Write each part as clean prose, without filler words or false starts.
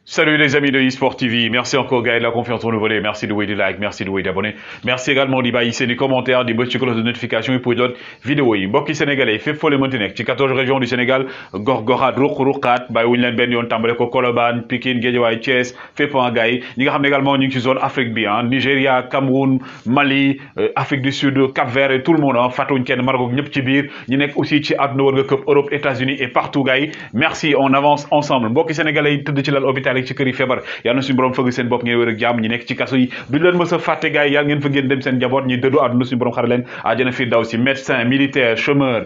Salut les amis de eSport TV, merci encore Gaël de la confiance renouvelée, merci de vous des likes, merci de vous d'abonner, merci également d'y baisser des commentaires, des petits cloches de notification et pour d'autres vidéos yi mbokki sénégalais fépp foo leen mënti nekk ci 14 régions du Sénégal gox-goxaat ruq-ruqaat bàyyi wuñu leen benn yoon tàmbale ko Colobane Pikine Guédiawaye Thiès fépp en gars yi ñi nga xam ne également ñu ngi ci zone Afrique bi Nigéria Cameroun Mali Afrique du Sud Cap-Vert et tout le monde fàttuñ kenn Maroc ñëpp ci biir ñi nekk aussi ci àdduna wër nga këpp Europe États-Unis et partout gars yi merci on avance ensemble mbokki sénégalais yi tëdd ci lal hôpital ci kër yi feebar yàlla na suñu borom fëgg seen bopp ngeen wér ak jàmm ñi nekk ci kaso yi duñ leen mës a fàtte gars yi yàlla ngeen fa ngeen dem seen njaboot ñi dëddu àdduna suñu borom xare leen àjjana fi daw si médecin militaire chômeur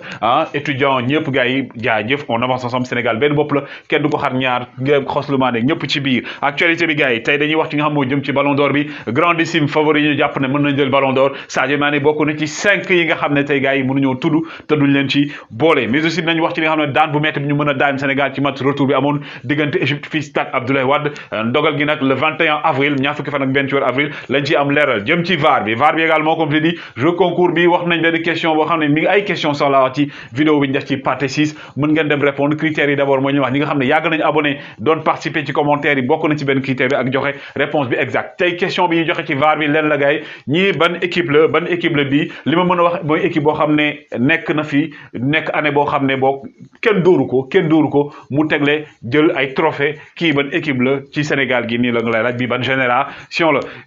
étudiant ñëpp gars yi jaajëf on avance ensemble Sénégal benn bopp la kenn du ko xar ñaar ngeen xoslumaa ne ñëpp ci biir actualité bi gars yi tey dañuy wax ci nga xam moo jëm ci ballon d'or bi grandissime favori yi ñu jàpp ne mën nañ jël ballon d'or Sadio Mané bokk na ci 5 yi nga xam ne tey gars yi mënuñoo tudd te duñ leen ci boole mais aussi nañ wax ci li nga xam ne daan bu metti bi ñu mën a daan Sénégal ci match retour bi amoon diggante Égypte fii stade Abdoulaye Wade ndogal gi nag le 21 avril ñaar fukki fan ak benn ci weer avril lañ ci am leeral jëm ci VAR bi également comme je dis jeu concours bi wax nañ benn question boo xam ne mi ngi ay question sax la wax ci vidéo bi ñu def ci partie 6 mën ngeen dem répondre critères yi d'abord mooy ñu wax ñi nga xam ne yàgg nañ abonné doon participer ci commentaire yi bokk na ci benn critère bi ak joxe réponse bi exact tey question bi ñu joxe ci VAR bi leen la gars yi ñii ban équipe la bii li ma mën a wax mooy équipe boo xam ne nekk na fi nekk année boo xam ne boo kenn dóoru ko mu tegle jël ay trophée kii ban équipe la ci Sénégal gi nii la nga lay laaj bi ban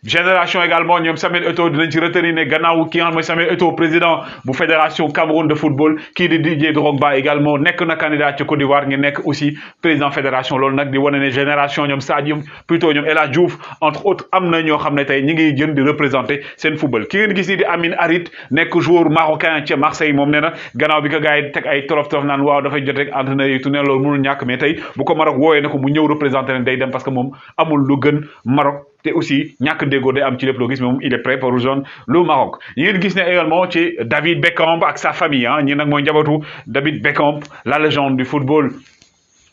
génération également ñoom Samuel Eto'o dinañ ci retenir ne gannaaw ki nga xam mooy Samuel Eto'o président bu fédération Cameroun de football kii di Didier Drogba également nekk na candidat ci Côte d'Ivoire ngi nekk aussi président fédération loolu nag di wane ne génération ñoom Sadio plutôt ñoom El Hadj Diouf entre autres am na ñoo xam ne tey ñi ngi jën di représenter seen football ki ngeen gis ni di Amine Harit nekk joueur marocain ca Marseille moom nee na gannaaw bi ko gars yi teg ay torof naan waaw dafay jot rek entraîneur yi tu ne loolu mënul ñàkk mais tey bu ko Maroc wooyee ne ko mu ñëw représenter leen day dem parce que moom amul lu gën Maroc te aussi ñàkk déggoo day am ci lépp loo gis mais moom il est prêt pour rejoindre le Maroc yi ngeen gis ne également ci David Beckham ak sa famille ñi nag mooy njabootu David Beckham la légende du football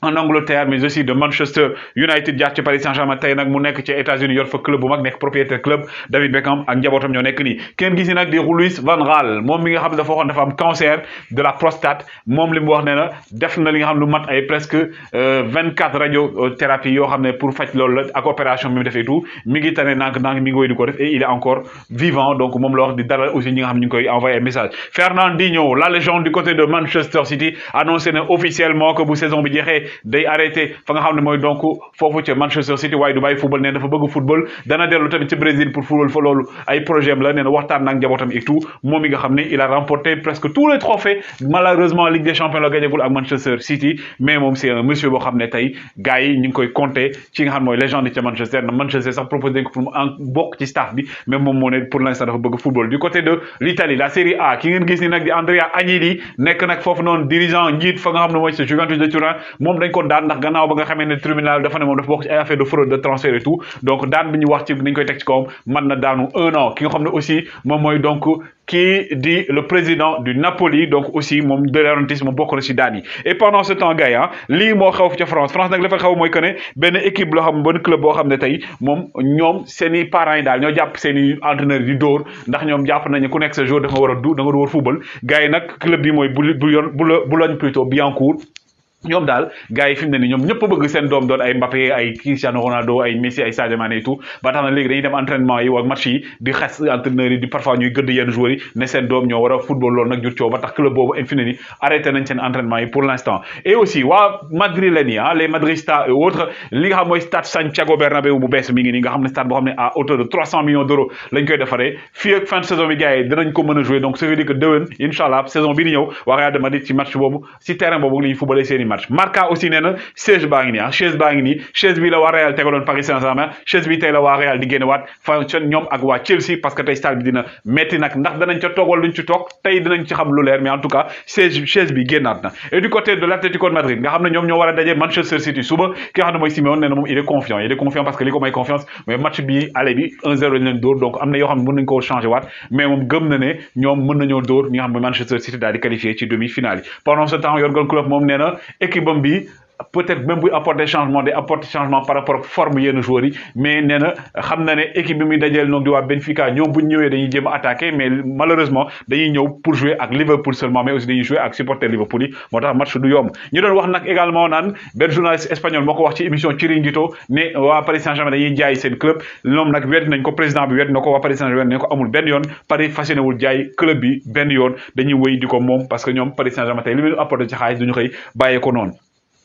en Angleterre mais aussi de Manchester United jaar ci Paris Saint-Germain tey nag mu nekk ci États-Unis yor fa club bu mag nekk propriétaire club David Beckham ak njabootam ñoo nekk nii kenn gis ni nag di Louis van Gaal moom mi nga xam ne dafa waxoon dafa am cancer de la prostate moom li mu wax ne na def na li nga xam lu mat ay presque 24 radiothérapie yoo xam ne pour faj loolu la ak opération bi mu defee tout mi ngi tane nank mi ngi woy di ko def et il est encore vivant donc moom la wax di dalal aussi ñi nga xam ñu ngi koy envoyé message Fernandinho la légende du côté de Manchester City annoncé na officiellement que bu saison bi jeexee day arrêté fa nga xam ne mooy donc foofu ca Manchester City waaye du bàyyi football nee dafa bëgg football dana dellu tamit ci Brésil pour football fa loolu ay projet am la nee na waxtaan nag njabootam et tout moom mi nga xam ne il a remporté presque tous les trophées malheureusement Ligue des Champions la gañagul ak Manchester City mais moom c'est un monsieur boo xam ne tey gars yi ñu ngi koy compter ci nga xam mooy légende ca Manchester na Manchester sax proposé ko pour mu bokk ci staff bi mais moom moo ne pour l'instant dafa bëgg football du côté de l'Italie la Série A ki ngeen gis ni nag di Andrea Agnelli nekk nag foofu noonu dirigeant njiit fa nga xam ne mooy Juventus de Turin moom dañ ko daan ndax gannaaw ba nga xamee ne tribunal dafa ne moom dafa bokk ci ay affaire de fraude de transfert et tout donc daan bi ñu wax ci nañ koy teg ci kawam mën na daanu 1 an ki nga xam ne aussi moom mooy donc qui dit le président du Napoli donc aussi moom De Laurentiis moom bokk na ci daan yi et pendant ce temps gars yi lii moo xew ca France nag la fa xew mooy que ne benn équipe loo xam benn club boo xam ne tey moom ñoom seen i parents yi daal ñoo jàpp seen i entraîneur di dóor ndax ñoom jàpp nañu ku nekk sa jour dafa war a da nga war football gars yi nag club bi mooy Boulogne plutôt Billancourt ñoom daal gars yi fi mu ne nii ñoom ñëpp bëgg seen doom doon ay Mbappé ay Cristiano Ronaldo ay Messi ay Sadio Mané et tout ba tax na léegi dañuy dem entraînement yi ak match yi di xas entraîneurs yi di parfois ñuy gëdd yenn joueurs yi ne seen doom ñoo war a football loolu nag jur coow ba tax club boobu fi mu ne nii arrêté nañ seen entraînement yi pour l'instant et aussi waa Madrid la nii les madristas et autres li nga xam mooy stade Santiago Bernabéu bu bees mi ngi nii nga xam ne stade boo xam ne à hauteur de 300 millions d'euros lañ koy defaree fii ak fin de saison bi gars yi dinañ ko mën a jouer donc ça veut dire que déwén inchallah saison bi di ñëw waa Real de Madrid ci match boobu ci terrain boobu la ñuy footballé seen i match Marca aussi nee na siège baa ngi nii chaise bi la waa Real tegaloon Paris Saint-Germain chaise bi tey la waa Real di génnewaat fa ñoom ak waa Chelsea parce que tey stade bi dina metti nag ndax danañ ca toog wala duñ ci toog tey dinañ ci xam lu leer mais en tout cas chaise bi génnaat na et du côté de l'Atlético de Madrid nga xam ne ñoom ñoo war a daje Manchester City suba ki nga xam ne mooy Simeone nee na moom il est confiant parce que li ko may confiance mais match bi aller bi 1-0 lañ leen dóor donc am na yoo xam ne mën nañ koo changer waat mais moom gëm na ne ñoom mën nañoo dóor ñi nga xam ne Manchester City daal di qualifié ci demi-finale yi pendant ce temps Jürgen Klopp moom nee na équipe am bi peut-être même buy apporter changement day apporter changement par rapport ak forme yenn joueurs yi mais nee na xam na ne équipe bi muy dajeel noonu di waa Benfica ñoom bu ñu ñëwee dañuy jéem a attaquer mais malheureusement dañuy ñëw pour jouer ak Liverpool seulement mais aussi dañuy jouer ak supporter Liverpool yi moo tax match du yomb ñu doon wax nag également naan benn journaliste espagnol moo ko wax ci émission Chiringuito ne waa Paris Saint-Germain dañuy jaay seen club ñoom nag wedd nañ ko président bi wedd na ko waa Paris Saint-Germain ne ko amul benn yoon Paris fas yéene wul jaay club bi benn yoon dañuy wéy di ko moom parce que ñoom Paris Saint-Germain tey li mu apporté ci xaalis duñu xëy bàyyee ko noonu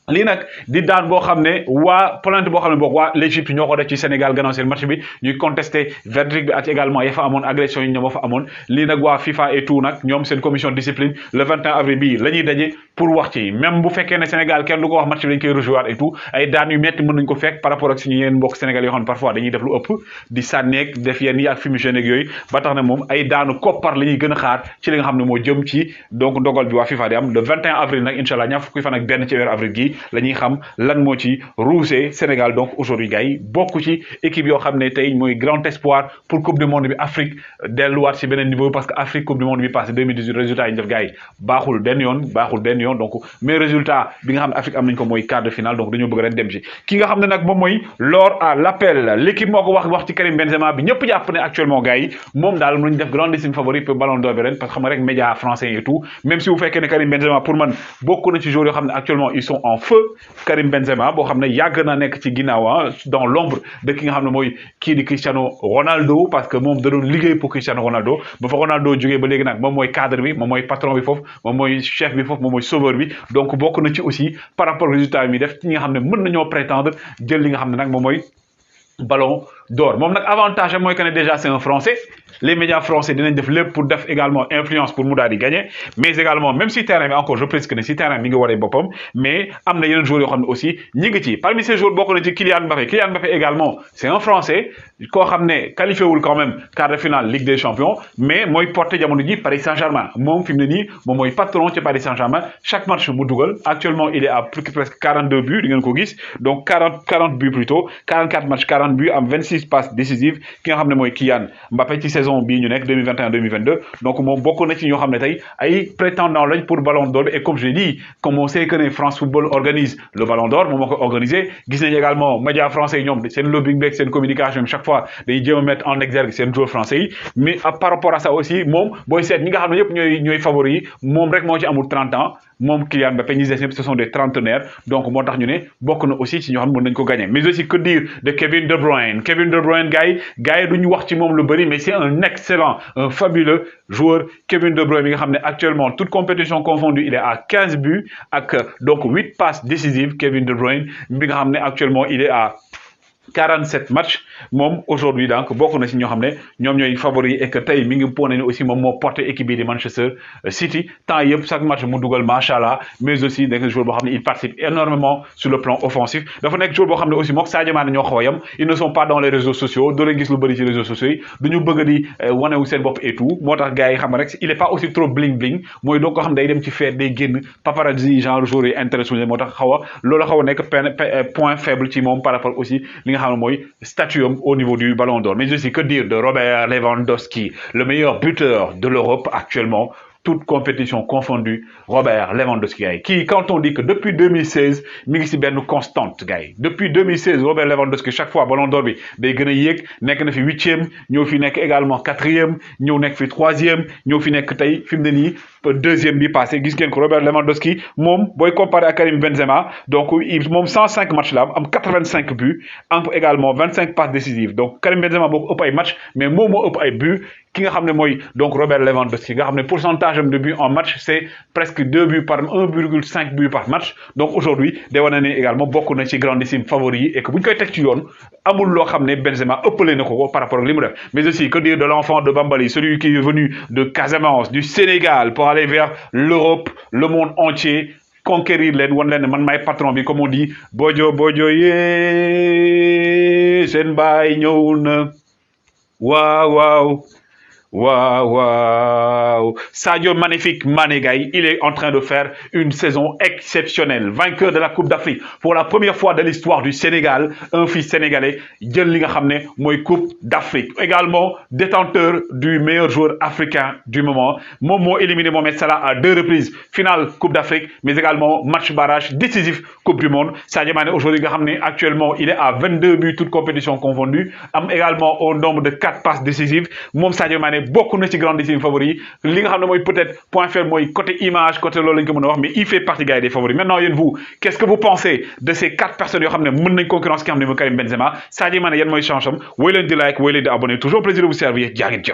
lii nag di daan boo xam ne waa plainte boo xam ne boog waa l'Égypte ñoo ko def ci Sénégal gannaaw seen match bi ñuy contesté verdict bi ak également ya fa amoon agression yi ñoom fa amoon lii nag waa FIFA et tout nag ñoom seen commission discipline le 21 avril bii la ñuy daje pour wax ci même bu fekkee ne Sénégal kenn du ko wax match bi dañ koy rejouer et tout ay daan yu metti mën nañ ko fekk par rapport ak suñu yeneen mbokk Sénégal yoo xam ne parfois dañuy def lu ëpp di sànneeg def yenn yi ak fumigène ak yooyu ba tax na moom ay daanu koppar la ñuy gën a xaar ci li nga xam ne moo jëm ci donc ndogal bi waa FIFA di am le 21 avril nag incha allah ñaar fukki fan ak benn ci weeru avril gii la ñuy xam lan moo ci ruusee Sénégal donc aujourd'hui gars yi bokk ci équipe yoo xam ne tey mooy grand espoir pour coupe du monde bi Afrique delluwaat ci beneen niveau parce que Afrique coupe du monde bi passé 2018 résultat yi ñu def gars yi baaxul benn yoon donc mais résultat bi nga xam ne Afrique am nañ ko mooy quart de finale donc dañoo bëgg ren dem ci ki nga xam ne nag moom mooy lors à l'appel l'équipe moo ko wax ci Karim Benzema bi ñëpp jàpp ne actuellement gars yi moom daal mën nañ def grandissime favori pour ballon d'or bi ren parce que xam nga rek média français et tout même si bu fekkee ne Karim Benzema pour man bokk na ci joueurs yoo xam ne actuellement ils sont en feu Karim Benzema boo xam ne yàgg na nekk ci ginnaaw dans l'ombre de ki nga xam ne mooy kii di Cristiano Ronaldo parce que moom da doon liggéey pour Cristiano Ronaldo ba fa Ronaldo jógee ba léegi nag moom mooy cadre bi moom mooy patron bi foofu moom mooy chef bi foofu moom mooy sauveur bi donc bokk na ci aussi par rapport au résultat yi muy def ci ñi nga xam ne mën nañoo prétendre jël li nga xam ne nag moom mooy ballon d'or moom nag avantage am mooy que ne déjà c'est un français les médias français dinañ def lépp pour def également influence pour mu daal di gagner mais également même si terrain bi encore je précise que ne si terrain mi ngi waree boppam mais am na yeneen joueurs yoo xam ne aussi ñi ngi ci parmi ces joueurs bokk na ci Kylian Mbappé également c'est un français koo xam ne qualifié wul quand même quart de finale Ligue des Champions mais mooy porté jamono ji Paris Saint-Germain moom fi mu ne nii moom mooy patron ci Paris Saint-Germain chaque match mu dugal actuellement il est à presque 42 buts di ngeen ko gis donc 40 buts plutôt 44 matchs 40 buts am 26 passes décisives ki nga xam ne mooy Kylian Mbappé ci saison bii ñu nekk 2021-2022 donc moom bokk na ci ñoo xam ne tey ay prétendants lañ pour ballon d'or et comme je l'ai dit comme on sait que ne France Football organise le ballon d'or moom moo ko organisé gis nañ également médias français yi ñoom seen lobbying beeg seen communication chaque fois dañuy jéem a mettre en exergue seen joueurs français yi mais par rapport à ça aussi moom booy seet ñi nga xam ne yëpp ñooy favoris yi moom rek moo ci amul 30 ans moom Kylian Mbappé ñi des ñëpp ce sont des trentenaires donc moo tax ñu ne bokk na aussi ci ñoo xam ne mën nañ ko gagner mais aussi que dire de Kevin De Bruyne gars yi duñu wax ci moom lu bëri mais c'est un excellent un fabuleux joueur Kevin De Bruyne mi nga xam ne actuellement toute compétition confondue il est à 15 buts ak donc 8 passes décisives Kevin De Bruyne mi nga xam ne actuellement il est à 47 matchs moom aujourd'hui donc bokk na ci ñoo xam ne ñoom ñooy favori et que tey mi ngi pone ni aussi moom moo porté équipe bi di Manchester City temps yëpp chaque match mu dugal machallah mais aussi nekk joueur boo xam ne il participe énormément sur le plan offensif dafa nekk joueur boo xam ne aussi mook Sadio Mané ñoo xaw a yam ils ne sont pas dans les réseaux sociaux doo leen gis lu bëri ci réseaux sociaux yi duñu bëgg di wanewu seen bopp et tout moo tax gars yi xam rek il est pas aussi trop bling bling mooy doo ko xam day dem ci fête day génn paparazzi genre joueurs yi intéressé moo tax loolu xaw a nekk point faible ci moom par rapport aussi li nga xam ne mooy statut au niveau du Ballon d'Or mais aussi que dire de Robert Lewandowski le meilleur buteur de l'Europe actuellement toute compétition confondue Robert Lewandowski gars yi kii quand on dit que depuis 2016 mi ngi ci benn constante gars yi depuis 2016 Robert Lewandowski chaque fois Ballon d'Or bi day gën a yéeg nekk na fi 8e ñëw fi nekk également 4e ñëw nekk fi 3e ñëw fi nekk tey fi mu ne nii 2e bi passé gis ngeen ko Robert Lewandowski moom booy comparé ak Karim Benzema donc moom 105 matchs la am 85 buts am également 25 passes décisives donc Karim Benzema boo ko ëpp ay matchs mais moom moo ëpp ay buts ki nga xam ne mooy donc Robert Lewandowski nga xam ne pourcentage am de buts en match c'est presque 1,5 buts par match donc aujourd'hui day wane ne également bokk na ci grandissime favori yi et que bu ñu koy teg ci yoon amul loo xam ne Benzema ëppale na ko par rapport ak li mu def mais aussi que dire de l'enfant de Bambali celui qui est venu de Casamance du Sénégal pour aller vers l'Europe le monde entier conquérir leen wan leen ne man maay patron bi comme on dit bojo yee seen baay ñëw na waaw Waouh, waouh. Sadio Magnifique Mané, il est en train de faire une saison exceptionnelle. Vainqueur de la Coupe d'Afrique pour la première fois de l'histoire du Sénégal. Un fils sénégalais, jël li nga xamné moy Coupe d'Afrique. Également détenteur du meilleur joueur africain du moment. Momo éliminé Mohamed Salah à 2 reprises. Finale Coupe d'Afrique, mais également match barrage décisif Coupe du Monde. Sadio Mané aujourd'hui nga xamné actuellement il est à 22 buts toutes compétitions confondues. Am également au nombre de 4 passes décisives. Mom Sadio Mané beaucoup na ci grande décision favori li nga xam moy peut-être point faible moy côté image côté loolu lañ ko mëna wax mais il fait partie gars des favoris maintenant yéen vous qu'est-ce que vous pensez de ces 4 personnes yo xam mën nañ concurrence ki nga xam ne Karim Benzema Sadio Mané yan moy chance am woy leen di like woy leen di abonner toujours plaisir de vous servir jaa ngeen jëf